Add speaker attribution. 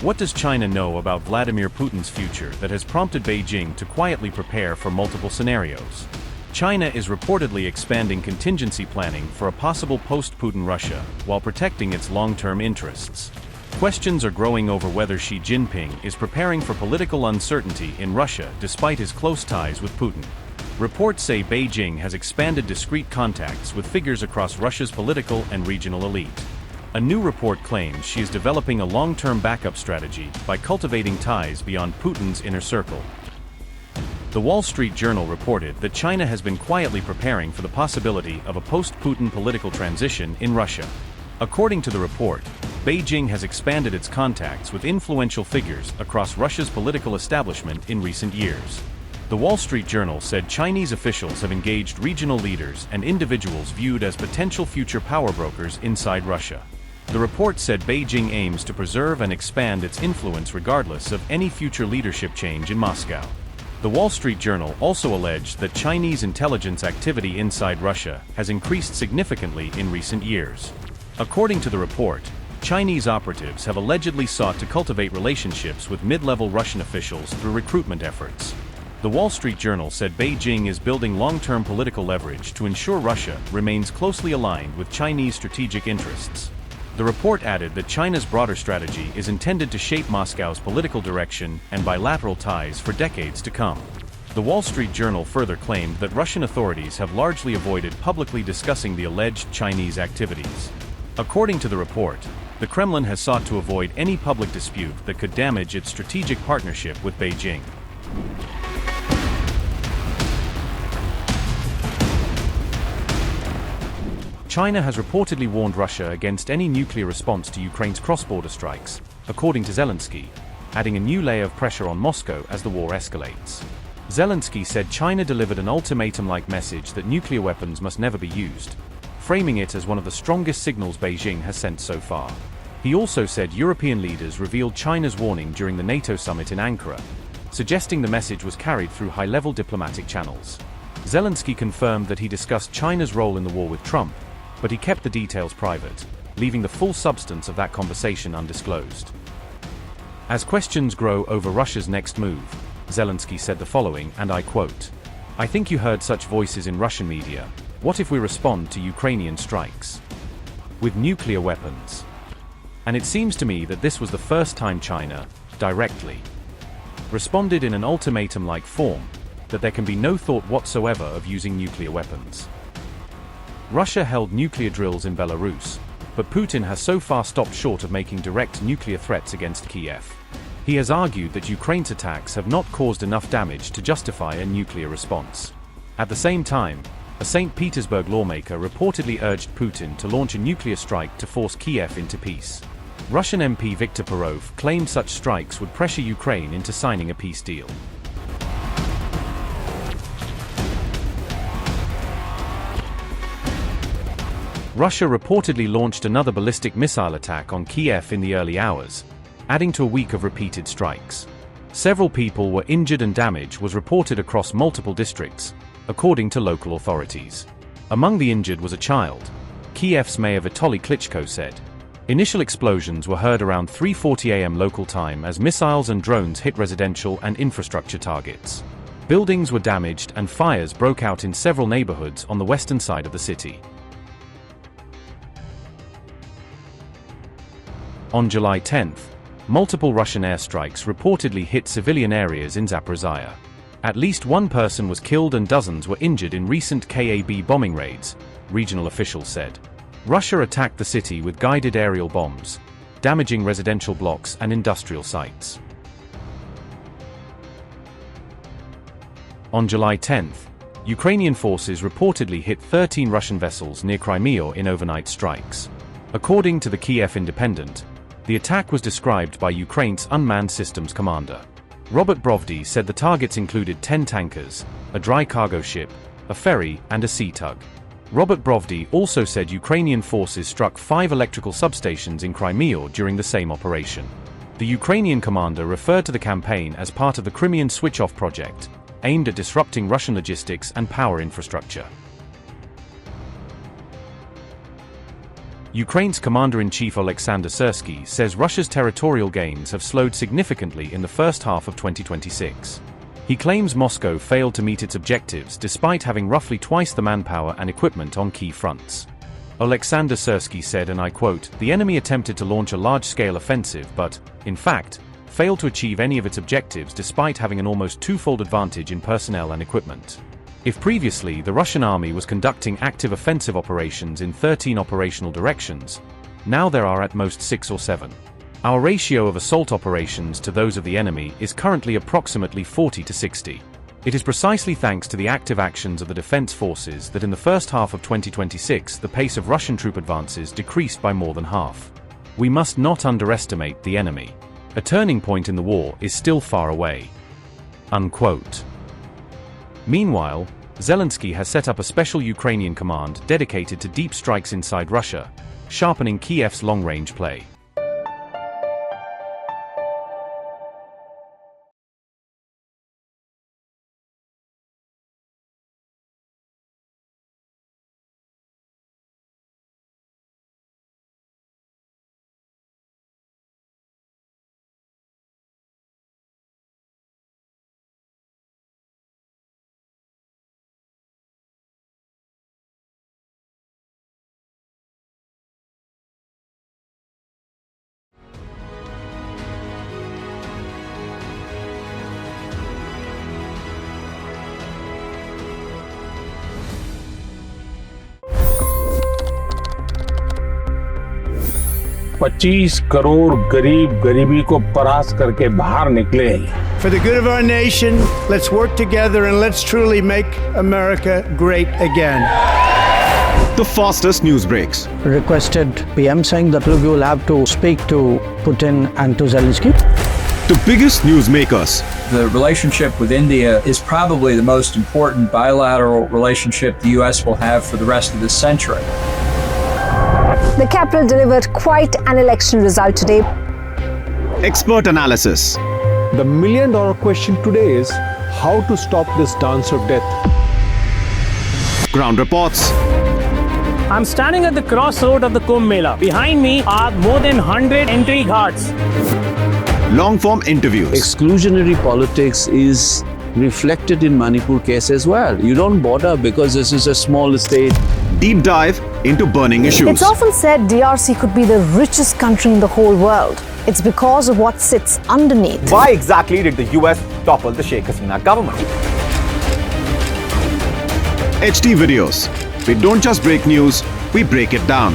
Speaker 1: What does China know about Vladimir Putin's future that has prompted Beijing to quietly prepare for multiple scenarios? China is reportedly expanding contingency planning for a possible post-Putin Russia while protecting its long-term interests. Questions are growing over whether Xi Jinping is preparing for political uncertainty in Russia despite his close ties with Putin. Reports say Beijing has expanded discreet contacts with figures across Russia's political and regional elite. A new report claims she is developing a long-term backup strategy by cultivating ties beyond Putin's inner circle. The Wall Street Journal reported that China has been quietly preparing for the possibility of a post-Putin political transition in Russia. According to the report, Beijing has expanded its contacts with influential figures across Russia's political establishment in recent years. The Wall Street Journal said Chinese officials have engaged regional leaders and individuals viewed as potential future power brokers inside Russia. The report said Beijing aims to preserve and expand its influence regardless of any future leadership change in Moscow. The Wall Street Journal also alleged that Chinese intelligence activity inside Russia has increased significantly in recent years. According to the report, Chinese operatives have allegedly sought to cultivate relationships with mid-level Russian officials through recruitment efforts. The Wall Street Journal said Beijing is building long-term political leverage to ensure Russia remains closely aligned with Chinese strategic interests. The report added that China's broader strategy is intended to shape Moscow's political direction and bilateral ties for decades to come. The Wall Street Journal further claimed that Russian authorities have largely avoided publicly discussing the alleged Chinese activities. According to the report, the Kremlin has sought to avoid any public dispute that could damage its strategic partnership with Beijing. China has reportedly warned Russia against any nuclear response to Ukraine's cross-border strikes, according to Zelensky, adding a new layer of pressure on Moscow as the war escalates. Zelensky said China delivered an ultimatum-like message that nuclear weapons must never be used, framing it as one of the strongest signals Beijing has sent so far. He also said European leaders revealed China's warning during the NATO summit in Ankara, suggesting the message was carried through high-level diplomatic channels. Zelensky confirmed that he discussed China's role in the war with Trump, but he kept the details private, leaving the full substance of that conversation undisclosed. As questions grow over Russia's next move, Zelensky said the following, and I quote, "I think you heard such voices in Russian media. What if we respond to Ukrainian strikes with nuclear weapons? And it seems to me that this was the first time China, directly, responded in an ultimatum-like form, that there can be no thought whatsoever of using nuclear weapons." Russia held nuclear drills in Belarus, but Putin has so far stopped short of making direct nuclear threats against Kiev. He has argued that Ukraine's attacks have not caused enough damage to justify a nuclear response. At the same time, a St. Petersburg lawmaker reportedly urged Putin to launch a nuclear strike to force Kiev into peace. Russian MP Viktor Perov claimed such strikes would pressure Ukraine into signing a peace deal. Russia reportedly launched another ballistic missile attack on Kiev in the early hours, adding to a week of repeated strikes. Several people were injured and damage was reported across multiple districts, according to local authorities. Among the injured was a child, Kiev's Mayor Vitaly Klitschko said. Initial explosions were heard around 3:40 a.m. local time as missiles and drones hit residential and infrastructure targets. Buildings were damaged and fires broke out in several neighborhoods on the western side of the city. On July 10th, multiple Russian airstrikes reportedly hit civilian areas in Zaporizhia. At least one person was killed and dozens were injured in recent KAB bombing raids, regional officials said. Russia attacked the city with guided aerial bombs, damaging residential blocks and industrial sites. On July 10th, Ukrainian forces reportedly hit 13 Russian vessels near Crimea in overnight strikes. According to the Kiev Independent, the attack was described by Ukraine's unmanned systems commander. Robert Brovdy said the targets included 10 tankers, a dry cargo ship, a ferry, and a sea tug. Robert Brovdy also said Ukrainian forces struck 5 electrical substations in Crimea during the same operation. The Ukrainian commander referred to the campaign as part of the Crimean switch-off project, aimed at disrupting Russian logistics and power infrastructure. Ukraine's Commander-in-Chief Oleksandr Syrsky says Russia's territorial gains have slowed significantly in the first half of 2026. He claims Moscow failed to meet its objectives despite having roughly twice the manpower and equipment on key fronts. Oleksandr Syrsky said, and I quote, "The enemy attempted to launch a large-scale offensive but, in fact, failed to achieve any of its objectives despite having an almost twofold advantage in personnel and equipment. If previously the Russian army was conducting active offensive operations in 13 operational directions, now there are at most 6 or 7. Our ratio of assault operations to those of the enemy is currently approximately 40 to 60. It is precisely thanks to the active actions of the defense forces that in the first half of 2026 the pace of Russian troop advances decreased by more than half. We must not underestimate the enemy. A turning point in the war is still far away." Unquote. Meanwhile, Zelensky has set up a special Ukrainian command dedicated to deep strikes inside Russia, sharpening Kiev's long-range play.
Speaker 2: $25 crore गरीब गरीबी को परास्त करके बाहर निकले।
Speaker 3: For the good of our nation, let's work together and let's truly make America great again.
Speaker 4: The fastest news breaks.
Speaker 5: Requested PM saying that look, you will have to speak to Putin and to Zelensky.
Speaker 4: The biggest news makers.
Speaker 6: The relationship with India is probably the most important bilateral relationship the US will have for the rest of this century.
Speaker 7: The capital delivered quite an election result today.
Speaker 4: Expert analysis.
Speaker 2: The million-dollar question today is how to stop this dance of death.
Speaker 4: Ground reports.
Speaker 8: I'm standing at the crossroad of the Kumbh Mela. Behind me are more than 100 entry ghats.
Speaker 4: Long-form interviews.
Speaker 9: Exclusionary politics is reflected in Manipur case as well. You don't bother because this is a small state.
Speaker 4: Deep dive into burning issues.
Speaker 7: It's often said DRC could be the richest country in the whole world. It's because of what sits underneath.
Speaker 10: Why exactly did the US topple the Sheikh Hasina government?
Speaker 4: HT videos. We don't just break news, we break it down.